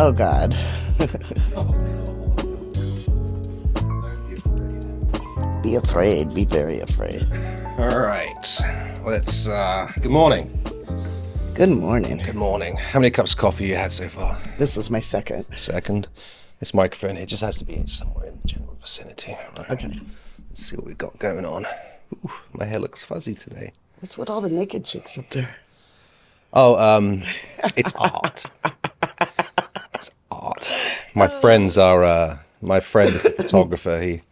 Oh, God. Be afraid. Be very afraid. All right. Let's, good morning. Good morning. Good morning. How many cups of coffee you had so far? This is my second. Second. This microphone here just has to be somewhere in the general vicinity. Right. Okay. Let's see what we've got going on. Ooh, my hair looks fuzzy today. What's with all the naked chicks up there? Oh, it's art. It's art. My friend is a photographer. He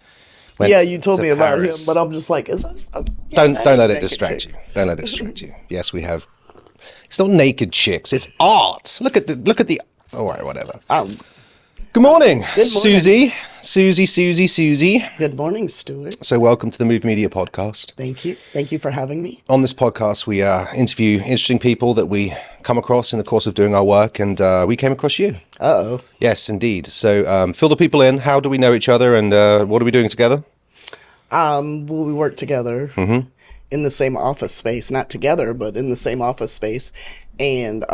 went you told me about Paris. him, but I'm just like, Don't let it distract you. Don't let it distract you. Yes, we have. It's not naked chicks. It's art. Look at the. All right, whatever. Good morning, Suzie. Suzie. Good morning, Stuart. So welcome to the Movee Media podcast. Thank you. Thank you for having me. On this podcast, we interview interesting people that we come across in the course of doing our work, and we came across you. Uh-oh. Yes, indeed. So fill the people in. How do we know each other, and what are we doing together? Well, we work together in the same office space. Not together, but in the same office space. And,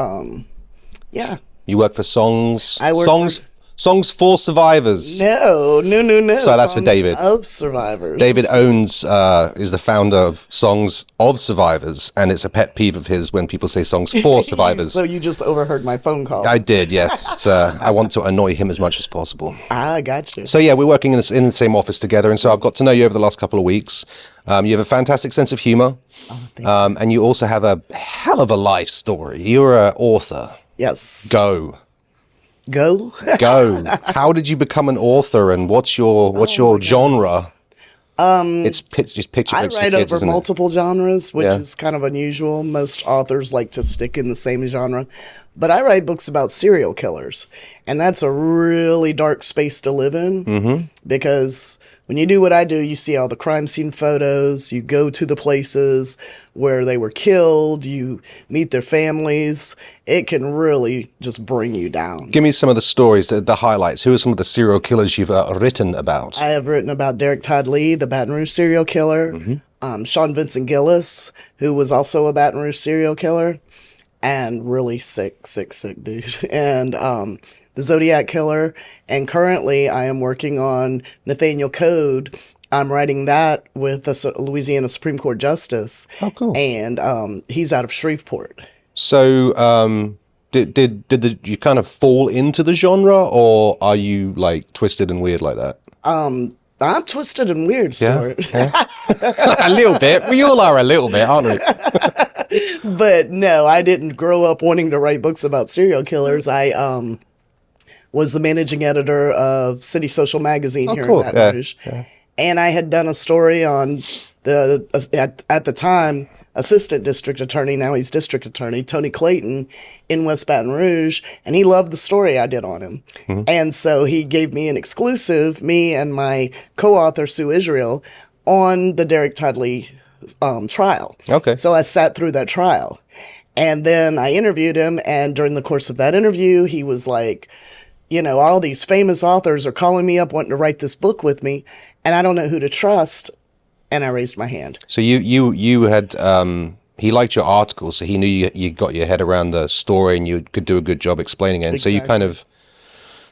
yeah. You work for Songs. I work Songs for Survivors. No. So that's for David. Of Survivors. David is the founder of Songs of Survivors, and it's a pet peeve of his when people say Songs for Survivors. So you just overheard my phone call. I did, yes. I want to annoy him as much as possible. I got you. So yeah, we're working in the same office together, and so I've got to know you over the last couple of weeks. You have a fantastic sense of humor, and you also have a hell of a life story. You're an author. Yes. Go. Go. How did you become an author, and what's your genre? It's just picture I books write for kids, over isn't it? multiple genres, which is kind of unusual. Most authors like to stick in the same genre. But I write books about serial killers. And that's a really dark space to live in. Because when you do what I do, you see all the crime scene photos. You go to the places where they were killed. You meet their families. It can really just bring you down. Give me some of the stories, the highlights. Who are some of the serial killers you've written about? I have written about Derek Todd Lee, the Baton Rouge serial killer. Sean Vincent Gillis, who was also a Baton Rouge serial killer. And really sick dude. And the Zodiac Killer. And currently I am working on Nathaniel Code. I'm writing that with a Louisiana Supreme Court Justice. Oh, cool. And he's out of Shreveport. So did you kind of fall into the genre, or are you like twisted and weird like that? I'm twisted and weird, Stuart. Yeah. A little bit. We all are a little bit, aren't we? But no, I didn't grow up wanting to write books about serial killers. I was the managing editor of City Social Magazine here in Baton Rouge. Yeah. And I had done a story on at the time, assistant district attorney, now he's district attorney, Tony Clayton in West Baton Rouge. And he loved the story I did on him. And so he gave me an exclusive, me and my co-author, Sue Israel, on the Derek Todd Lee trial. Okay. So I sat through that trial. And then I interviewed him. And during the course of that interview, he was like, you know, all these famous authors are calling me up wanting to write this book with me, and I don't know who to trust. And I raised my hand. So you had he liked your article, so he knew you got your head around the story and you could do a good job explaining it. And so you kind of,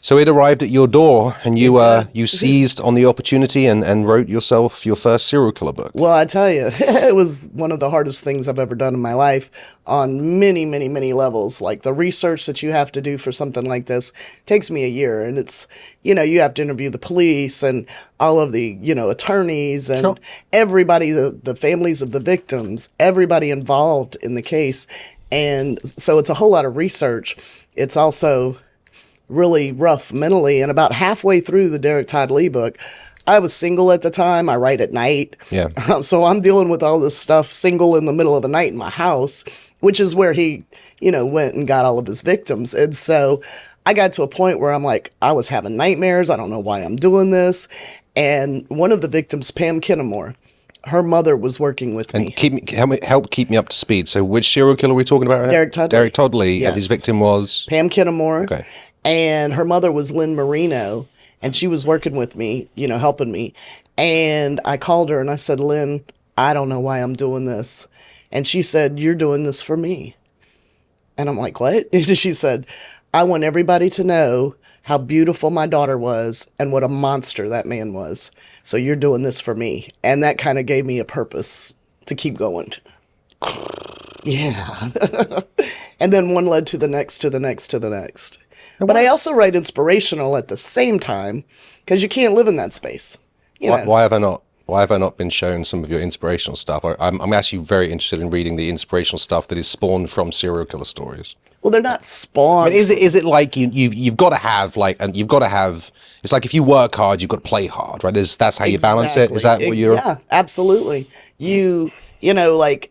so it arrived at your door, and you seized on the opportunity and wrote yourself your first serial killer book. Well, I tell you, it was one of the hardest things I've ever done in my life on many, many, many levels. Like the research that you have to do for something like this takes me a year. And it's, you know, you have to interview the police and all of the, you know, attorneys and everybody, the families of the victims, everybody involved in the case. And so it's a whole lot of research. It's also really rough mentally. And about halfway through the Derek Todd Lee book, I was single at the time. I write at night. Yeah. So I'm dealing with all this stuff single in the middle of the night in my house, which is where he, you know, went and got all of his victims. And so I got to a point where I'm like, I was having nightmares. I don't know why I'm doing this. And one of the victims, Pam Kinnemore, her mother was working with me. And help keep me up to speed. So which serial killer are we talking about right now? Derek Todd Lee. Derek Todd Lee. Yes. And his victim was? Pam Kinnemore. Okay. And her mother was Lynn Marino, and she was working with me, you know, helping me. And I called her and I said, Lynn, I don't know why I'm doing this. And she said, you're doing this for me. And I'm like, what? She said, I want everybody to know how beautiful my daughter was and what a monster that man was. So you're doing this for me. And that kind of gave me a purpose to keep going. Yeah. And then one led to the next, to the next, to the next. But I also write inspirational at the same time because you can't live in that space. Why have I not? Why have I not been shown some of your inspirational stuff? I'm actually very interested in reading the inspirational stuff that is spawned from serial killer stories. Well, they're not spawned. I mean, is it like you've got to have like, and you've got to have? It's like if you work hard, you've got to play hard, right? That's how you balance it. Is that what you're? Yeah, absolutely. You know, like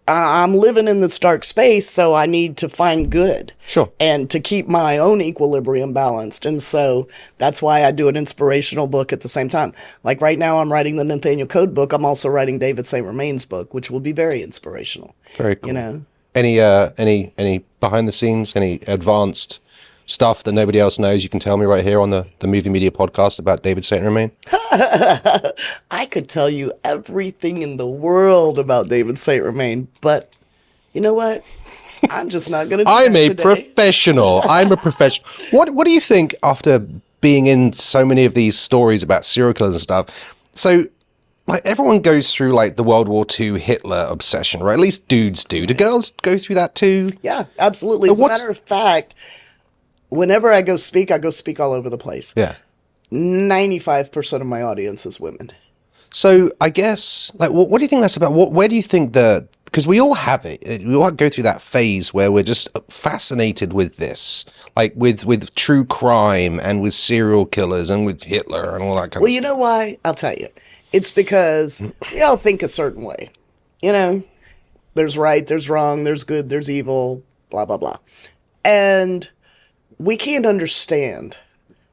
I'm living in this dark space, so I need to find good. Sure. And to keep my own equilibrium balanced. And so that's why I do an inspirational book at the same time. Like right now, I'm writing the Nathaniel Code book. I'm also writing David St. Remain's book, which will be very inspirational. Very cool. You know. Any behind the scenes, any advanced stuff that nobody else knows you can tell me right here on the Movie Media podcast about David St. Remain? I could tell you everything in the world about David St. Remain, but you know what? I'm just not going to do I'm that a today. professional. I'm a professional. What do you think after being in so many of these stories about serial killers and stuff? So, like, everyone goes through, like, the World War II Hitler obsession, right? At least dudes do. Do girls go through that too? Yeah, absolutely. As a matter of fact, whenever I go speak all over the place. Yeah. 95% of my audience is women. So I guess, like, what do you think that's about? Where do you think because we all have it. We all go through that phase where we're just fascinated with this, like with true crime and with serial killers and with Hitler and all that kind of stuff. Well, you know why? I'll tell you. It's because we all think a certain way. You know, there's right, there's wrong, there's good, there's evil, blah, blah, blah. And we can't understand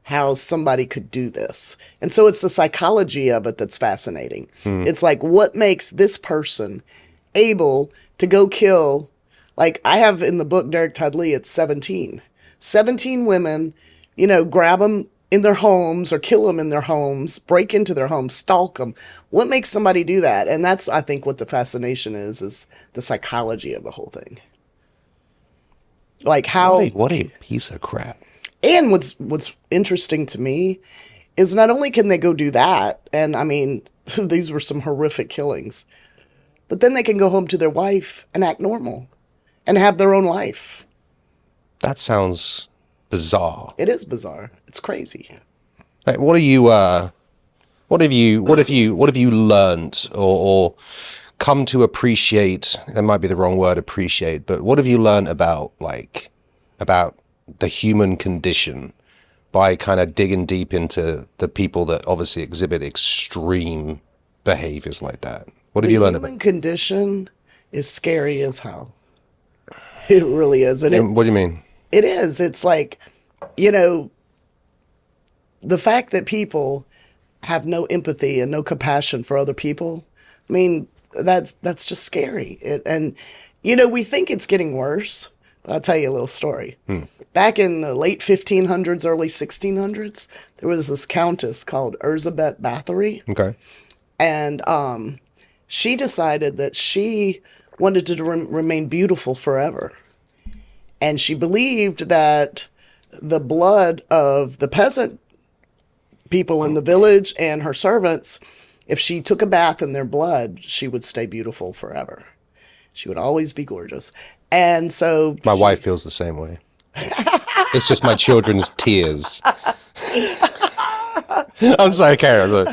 how somebody could do this. And so it's the psychology of it that's fascinating. It's like, what makes this person able to go kill, like I have in the book, Derek Tudley, it's 17 women, you know, grab them in their homes or kill them in their homes, break into their homes, stalk them. What makes somebody do that? And that's, I think, what the fascination is the psychology of the whole thing. Like how... What a piece of crap. And what's interesting to me is not only can they go do that, and I mean, these were some horrific killings, but then they can go home to their wife and act normal and have their own life. That sounds bizarre. It is bizarre. It's crazy. Like, what have you learned or come to appreciate? That might be the wrong word, appreciate, but what have you learned about the human condition by kind of digging deep into the people that obviously exhibit extreme behaviors like that? What have you learned about? The human condition is scary as hell. It really is. And what do you mean? It is. It's like, you know, the fact that people have no empathy and no compassion for other people, I mean, that's just scary. And, you know, we think it's getting worse. But I'll tell you a little story. Back in the late 1500s, early 1600s, there was this countess called Elizabeth Bathory. Okay. And she decided that she wanted to remain beautiful forever. And she believed that the blood of the peasant people in the village and her servants, if she took a bath in their blood, she would stay beautiful forever. She would always be gorgeous. And so... My wife feels the same way. It's just my children's tears. I'm sorry, Karen.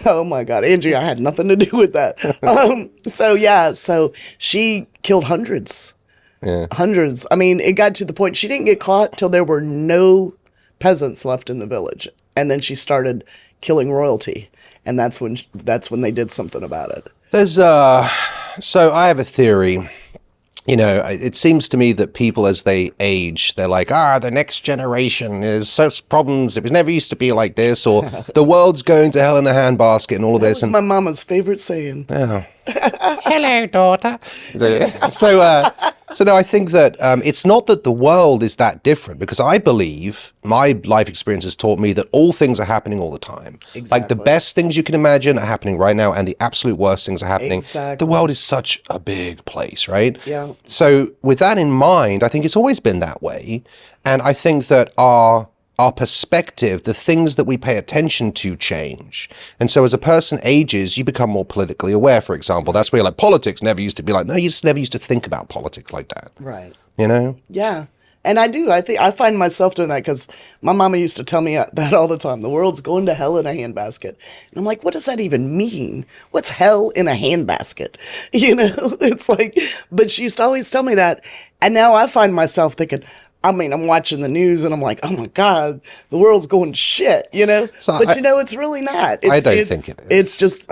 Oh my God, Angie, I had nothing to do with that. So she killed hundreds. Yeah. Hundreds. I mean, it got to the point she didn't get caught till there were no peasants left in the village. And then she started killing royalty. And that's when they did something about it. There's so I have a theory. You know, it seems to me that people, as they age, they're like, the next generation is such problems. It was never used to be like this, or the world's going to hell in a handbasket, and all of this. That was my mama's favorite saying. Oh. Hello, daughter. So So no, I think that it's not that the world is that different, because I believe my life experience has taught me that all things are happening all the time. Exactly. Like the best things you can imagine are happening right now, and the absolute worst things are happening. Exactly. The world is such a big place, right? Yeah. So with that in mind, I think it's always been that way. And I think that our perspective, the things that we pay attention to change. And so as a person ages, you become more politically aware, for example. That's where like politics never used to be like, no, you just never used to think about politics like that. Right. You know? Yeah. And I do. I find myself doing that because my mama used to tell me that all the time. The world's going to hell in a handbasket. And I'm like, what does that even mean? What's hell in a handbasket? You know, it's like, but she used to always tell me that. And now I find myself thinking, I mean, I'm watching the news and I'm like, oh my God, the world's going to shit, you know? So but you know, it's really not. I don't think it is. It's just,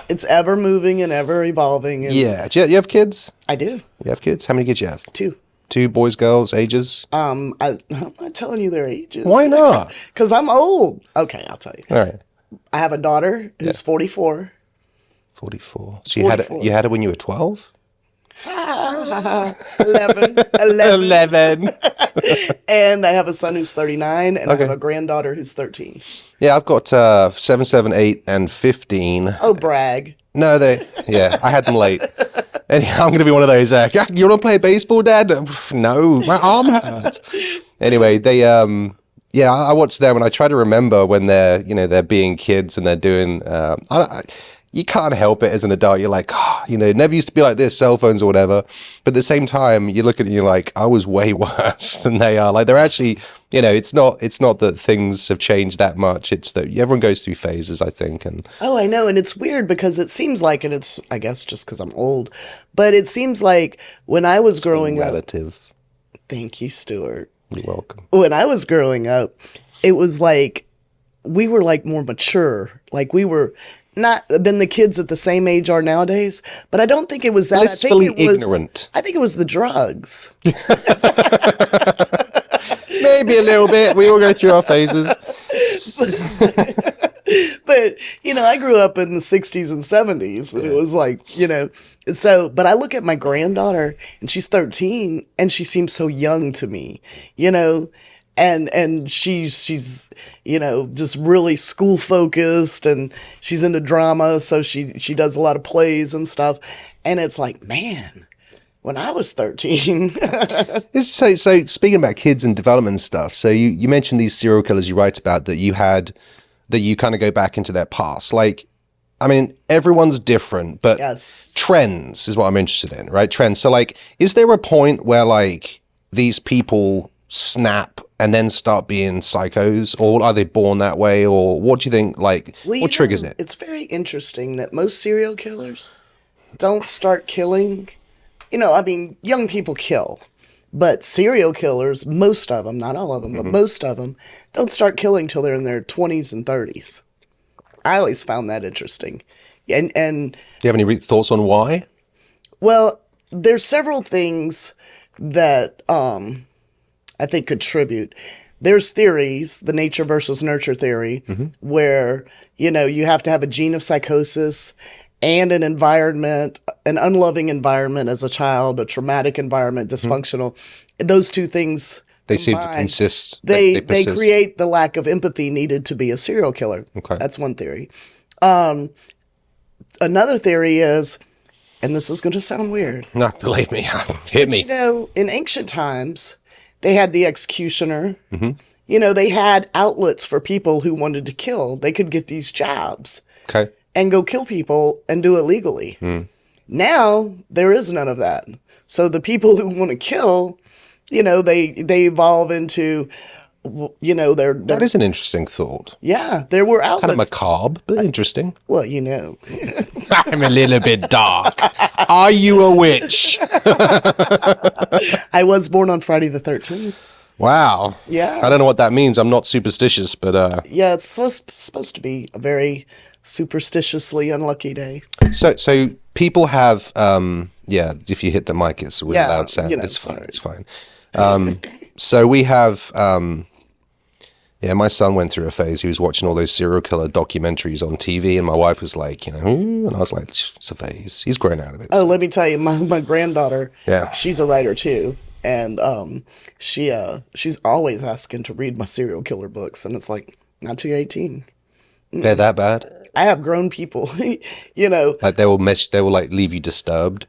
it's ever moving and ever evolving. And Yeah. Do you have kids? I do. You have kids? How many kids you have? 2. 2 boys, girls, ages? I'm not telling you their ages. Why not? Because I'm old. Okay, I'll tell you. All right. I have a daughter who's 44. 44. So you had it when you were 12? 11. 11. And I have a son who's 39, and I have a granddaughter who's 13. Yeah, I've got 7, 7, 8, and 15. Oh, brag. No, I had them late. And I'm going to be one of those, you want to play baseball, Dad? No, my arm hurts. Anyway, I watch them and I try to remember when they're being kids and they're doing, you can't help it as an adult. You're like, it never used to be like this, cell phones or whatever. But at the same time, you look at it and you're like, I was way worse than they are. Like they're actually, it's not that things have changed that much. It's that everyone goes through phases, I think. And oh, I know. And it's weird because it seems like, and it's, I guess just because I'm old, but it seems like when I was growing up. Relative. Thank you, Stuart. You're welcome. When I was growing up, it was like, we were like more mature. Like we were not than the kids at the same age are nowadays, but I don't think it was that. Blissfully ignorant. I think it was the drugs. Maybe a little bit. We all go through our phases. But, I grew up in the 60s and 70s. And it was like, but I look at my granddaughter and she's 13 and she seems so young to me, and she's just really school focused and she's into drama. So she does a lot of plays and stuff. And it's like, man, when I was 13. So speaking about kids and development and stuff, so you mentioned these serial killers you write about that you kind of go back into their past. Like, I mean, everyone's different, but yes. Trends is what I'm interested in, right? Trends. So like, is there a point where like these people snap and then start being psychos, or are they born that way, or what do you think, like, what triggers it? It's very interesting that most serial killers don't start killing. Young people kill, but serial killers, most of them, not all of them, but most of them, don't start killing till they're in their 20s and 30s. I always found that interesting. And do you have any thoughts on why? Well, there's several things that I think contribute. There's theories, the nature versus nurture theory, where, you have to have a gene of psychosis and an environment, an unloving environment as a child, a traumatic environment, dysfunctional. Those two things they seem to consist. They create the lack of empathy needed to be a serial killer. Okay. That's one theory. Another theory is, and this is going to sound weird. No, believe me. Hit me. In ancient times, they had the executioner. They had outlets for people who wanted to kill. They could get these jobs. Okay. And go kill people and do it legally. Now, there is none of that. So the people who want to kill, they evolve into, they're... That is an interesting thought. Yeah, there were outlets. Kind of macabre, but interesting. Well, I'm a little bit dark. Are you a witch? I was born on Friday the 13th. Wow. Yeah. I don't know what that means. I'm not superstitious, but... Yeah, it's supposed to be a very superstitiously unlucky day. So people have... if you hit the mic, it's a really loud sound. It's fine. So we have... Yeah, my son went through a phase. He was watching all those serial killer documentaries on TV, and my wife was like, and I was like, it's a phase. He's grown out of it. Oh, let me tell you, my granddaughter, Yeah. she's a writer too. And she's always asking to read my serial killer books. And it's like, not till you're 18. They're that bad? I have grown people, Like they will like leave you disturbed?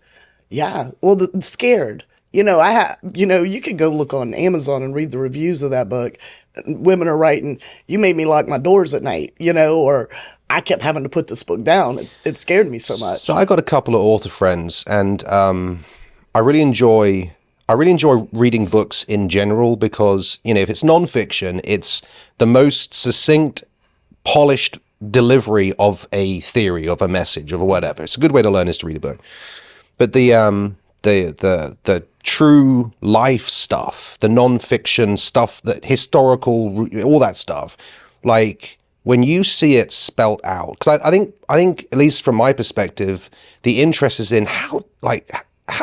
Yeah. Well, scared. You could go look on Amazon and read the reviews of that book. Women are writing, you made me lock my doors at night, or I kept having to put this book down. It scared me so much. So I got a couple of author friends, and I really enjoy reading books in general because, if it's nonfiction, it's the most succinct, polished delivery of a theory, of a message, of a whatever. It's a good way to learn is to read a book. But the true life stuff, the nonfiction stuff, that historical, all that stuff, like when you see it spelt out, because I think at least from my perspective, the interest is in how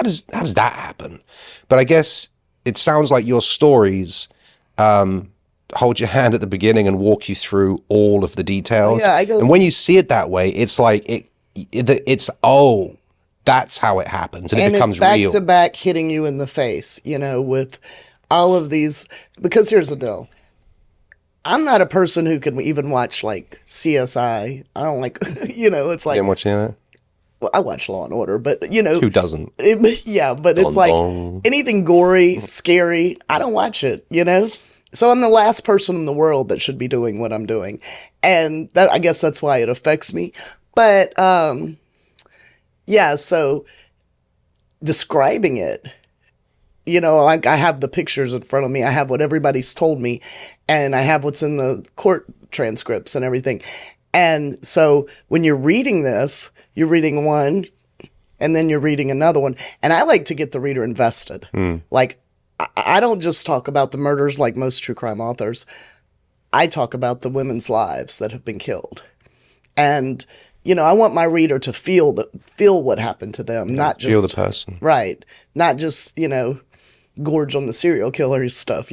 does that happen? But I guess it sounds like your stories hold your hand at the beginning and walk you through all of the details. Yeah, and when you see it that way, it's like that's how it happens, and it becomes back real. to back hitting you in the face, with all of these. Because here's the deal. I'm not a person who can even watch like CSI. I don't like, it's like. You didn't watch any of that? Well, I watch Law and Order, but Who doesn't? Yeah, but it's like anything gory, scary, I don't watch it, So I'm the last person in the world that should be doing what I'm doing. And I guess that's why it affects me. But yeah, so describing it, like I have the pictures in front of me. I have what everybody's told me, and I have what's in the court transcripts and everything. And so when you're reading this, you're reading one, and then you're reading another one. And I like to get the reader invested. Like, I don't just talk about the murders like most true crime authors. I talk about the women's lives that have been killed. And, I want my reader to feel what happened to them, not just feel the person. Right. Not just, gorge on the serial killer stuff,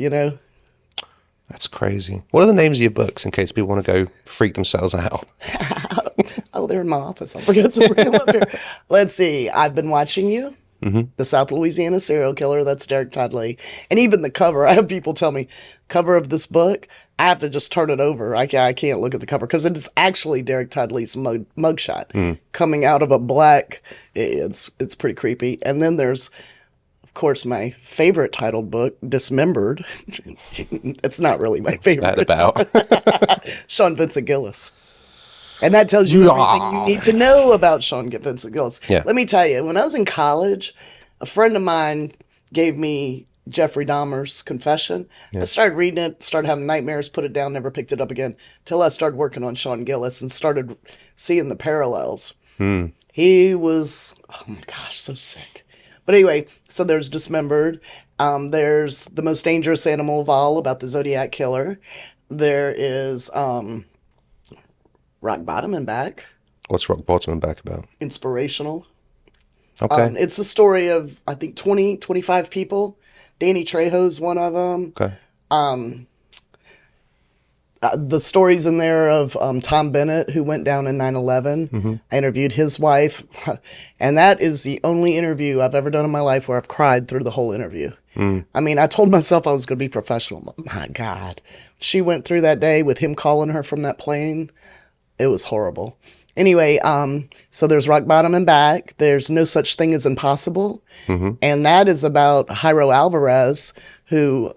That's crazy. What are the names of your books in case people want to go freak themselves out? Oh, they're in my office. I'll forget to bring them up here. Let's see. I've Been Watching You. The South Louisiana Serial Killer. That's Derek Todd Lee. And even the cover. I have people tell me, cover of this book, I have to just turn it over. I can't look at the cover because it is actually Derek Todd Lee's mugshot coming out of a black. It's pretty creepy. And then there's, of course, my favorite titled book, Dismembered. It's not really my favorite. What's that about? Sean Vincent Gillis. And that tells you everything you need to know about Sean Vincent Gillis. Yeah. Let me tell you, when I was in college, a friend of mine gave me Jeffrey Dahmer's Confession. I started reading it, started having nightmares, put it down, never picked it up again, till I started working on Sean Gillis and started seeing the parallels. He was, oh my gosh, so sick. But anyway, so there's Dismembered. There's The Most Dangerous Animal of All, about the Zodiac Killer. There is Rock Bottom and Back. What's Rock Bottom and Back about? Inspirational. Okay. It's the story of, I think, 25 people. Danny Trejo's one of them. Okay. The stories in there of Tom Bennett, who went down in 9/11. I interviewed his wife. And that is the only interview I've ever done in my life where I've cried through the whole interview. I mean, I told myself I was going to be professional. But my God. She went through that day with him calling her from that plane. It was horrible. Anyway, so there's Rock Bottom and Back. There's No Such Thing as Impossible. And that is about Jairo Alvarez, who,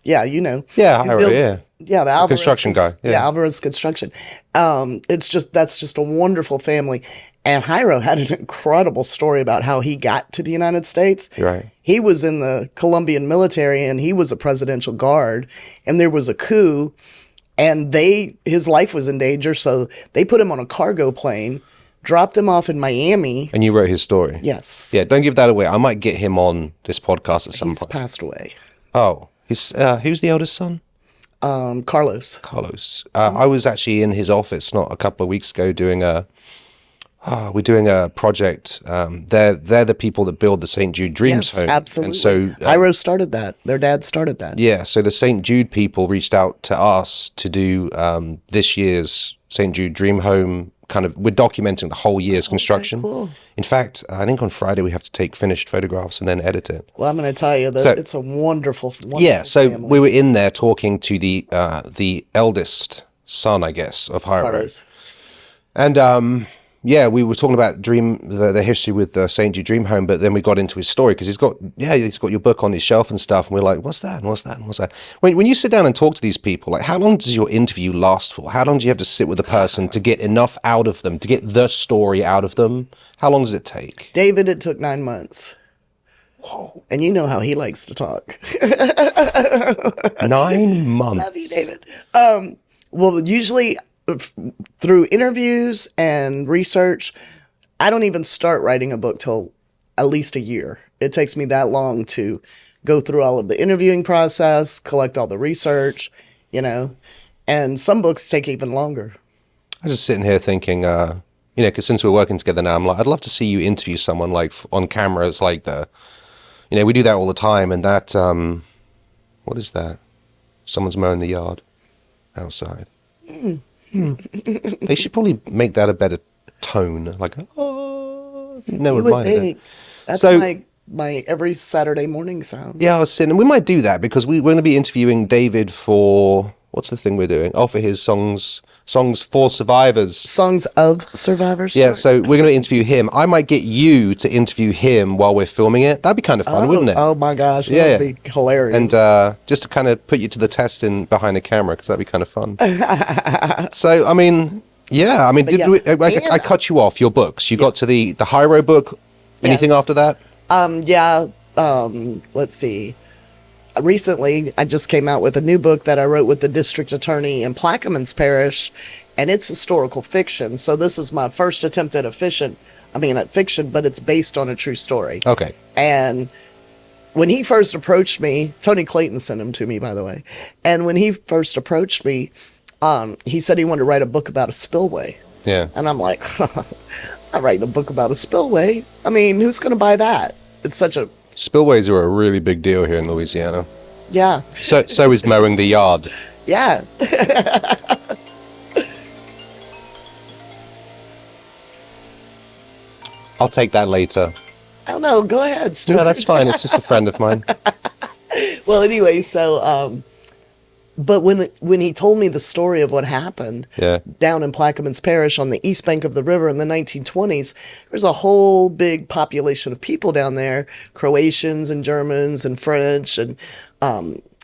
Yeah, Jairo, yeah, the Alvarez construction guy. Yeah. Alvarez Construction. That's just a wonderful family. And Jairo had an incredible story about how he got to the United States. Right. He was in the Colombian military, and he was a presidential guard, and there was a coup. And his life was in danger, so they put him on a cargo plane, dropped him off in Miami. And you wrote his story? Yes. Yeah, don't give that away. I might get him on this podcast at some He's point. passed away. Oh, who's the eldest son? Carlos. Carlos. I was actually in his office not a couple of weeks ago doing we're doing a project. They're the people that build the St. Jude Dreams Yes, home. absolutely. And so, Iro started that. Their dad started that. yeah, so the St. Jude people reached out to us to do this year's St. Jude Dream Home. Kind of, we're documenting the whole year's construction. Cool. In fact, I think on Friday we have to take finished photographs and then edit it. Well, I'm going to tell you that it's a wonderful, wonderful So family. we were in there talking to the eldest son, I guess, of Hiro. Hiro's. And yeah, we were talking about the history with St. Jude Dream Home, but then we got into his story because he's got your book on his shelf and stuff, and we're like, what's that? And what's that? And what's that? When you sit down and talk to these people, like, how long does your interview last for? How long do you have to sit with a person to get enough out of them, to get the story out of them? How long does it take? David, it took 9 months. Whoa. And you know how he likes to talk. 9 months. Love you, David. Well, usually through interviews and research, I don't even start writing a book till at least a year. It takes me that long to go through all of the interviewing process, collect all the research, and some books take even longer. I was just sitting here thinking, because since we're working together now, I'm like, I'd love to see you interview someone like on camera. It's like we do that all the time. And that, what is that? Someone's mowing the yard outside. They should probably make that a better tone. Like, no one minded it. That's So- my every Saturday morning sound. Yeah, I was saying, and we might do that because we're going to be interviewing David for, what's the thing we're doing? Oh, for his songs for survivors. Songs of survivors. Yeah, so we're going to interview him. I might get you to interview him while we're filming it. That'd be kind of fun, wouldn't it? Oh my gosh, that Yeah. would be hilarious. And just to kind of put you to the test behind the camera, because that'd be kind of fun. So, I mean, yeah, I cut you off your books. You got to the Hiro book. Anything Yes. after that? Let's see. Recently, I just came out with a new book that I wrote with the district attorney in Plaquemines Parish, and it's historical fiction. So this is my first attempt at fiction, but it's based on a true story. Okay. And when he first approached me, Tony Clayton sent him to me, by the way. And when he first approached me, he said he wanted to write a book about a spillway. Yeah. And I'm like, I'm writing a book about a spillway. I mean, who's going to buy that? It's such a, Spillways are a really big deal here in Louisiana. yeah, So is mowing the yard. yeah. I'll take that later. I don't know. Go ahead, Stuart. No, that's fine. It's just a friend of mine. Well, anyway, so, but when he told me the story of what happened Yeah. down in Plaquemines Parish on the east bank of the river in the 1920s, there's a whole big population of people down there, Croatians and Germans and French and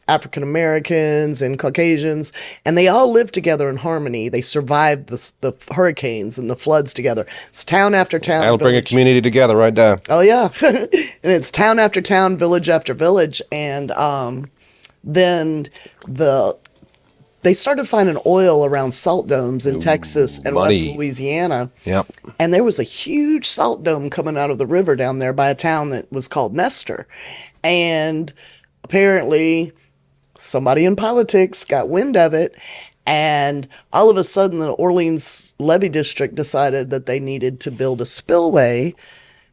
African Americans and Caucasians, and they all lived together in harmony. They survived the hurricanes and the floods together. It's town after town. That'll bring a village. community together right there. Oh yeah, and it's town after town, village after village, and then they started finding oil around salt domes in Texas and money. West Louisiana. Yep. And there was a huge salt dome coming out of the river down there by a town that was called Nestor. And apparently somebody in politics got wind of it. And all of a sudden the Orleans Levee District decided that they needed to build a spillway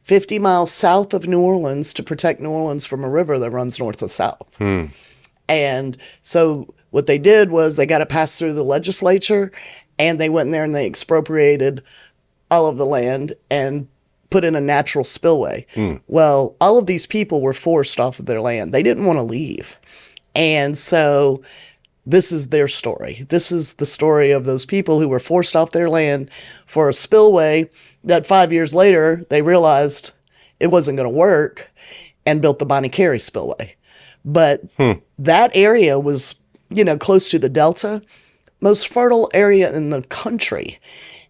50 miles south of New Orleans to protect New Orleans from a river that runs north to south. And so what they did was they got it passed through the legislature, and they went in there and they expropriated all of the land and put in a natural spillway. Well, all of these people were forced off of their land. They didn't want to leave. And so this is their story. This is the story of those people who were forced off their land for a spillway that 5 years later they realized it wasn't going to work and built the Bonnie Carey Spillway. But that area was, close to the Delta, most fertile area in the country.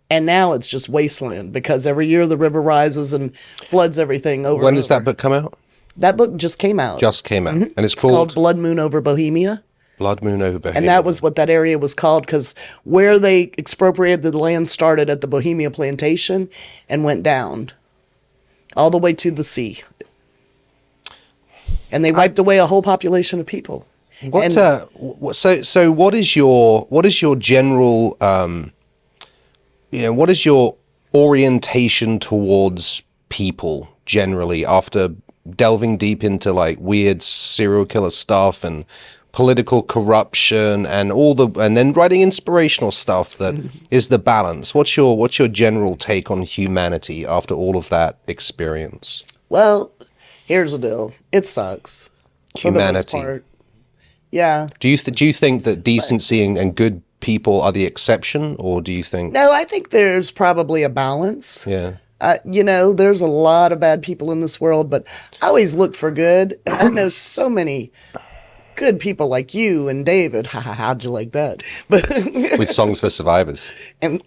And now it's just wasteland because every year the river rises and floods everything over. When and does over. that book come out? That book just came out. Just came out. And it's It's called called Blood Moon Over Bohemia. Blood Moon Over Bohemia. And that was what that area was called because where they expropriated the land started at the Bohemia Plantation and went down all the way to the sea. And they wiped away a whole population of people. What? And- So what is your general? What is your orientation towards people generally after delving deep into like weird serial killer stuff and political corruption and and then writing inspirational stuff that is the balance? What's your general take on humanity after all of that experience? Well, here's the deal. It sucks. Humanity. For the most part. Yeah. Do you think that decency and good people are the exception, or do you think? No, I think there's probably a balance. Yeah. There's a lot of bad people in this world, but I always look for good. And I know so many good people like you and David. How'd you like that? But With Songs for Survivors. And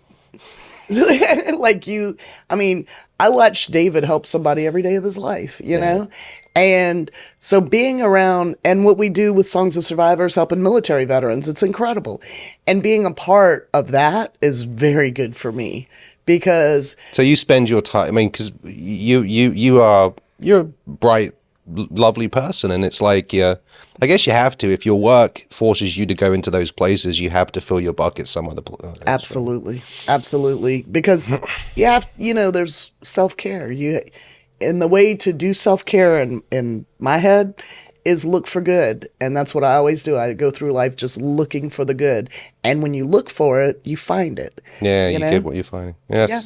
like you, I mean, I watch David help somebody every day of his life, you know? And so being around, and what we do with Songs of Survivors, helping military veterans, it's incredible. And being a part of that is very good for me because... So you spend your time, I mean, because you're a bright, lovely person, and it's like, yeah, I guess you have to. If your work forces you to go into those places, you have to fill your bucket some other place. Absolutely. Absolutely. Because you have, there's self-care. And the way to do self-care in my head is look for good. And that's what I always do. I go through life just looking for the good. And when you look for it, you find it. Yeah, you get what you're finding. Yes. Yeah.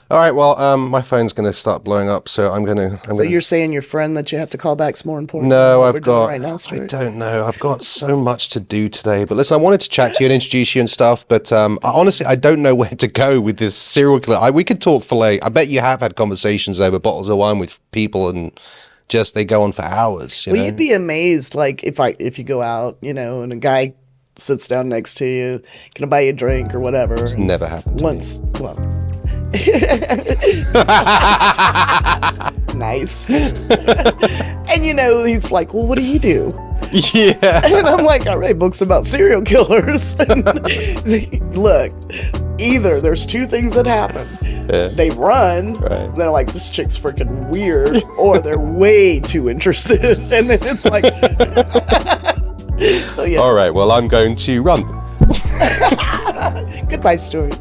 All right, well, my phone's going to start blowing up, so I'm going to... So you're saying your friend that you have to call back is more important? No, I don't know. I've got so much to do today. But listen, I wanted to chat to you and introduce you and stuff, but honestly, I don't know where to go with this serial killer. We could talk for like... I bet you have had conversations over bottles of wine with people, and just they go on for hours. You'd be amazed, like, if you go out, and a guy sits down next to you, can I buy you a drink or whatever? It's never happened once. Well... Nice. And he's like, well, what do you do? Yeah. And I'm like, I write books about serial killers. Look, either there's two things that happen. Yeah. They run, right. They're like, this chick's freaking weird, or they're way too interested. And then it's like so yeah. All right, well, I'm going to run. Goodbye, Stuart.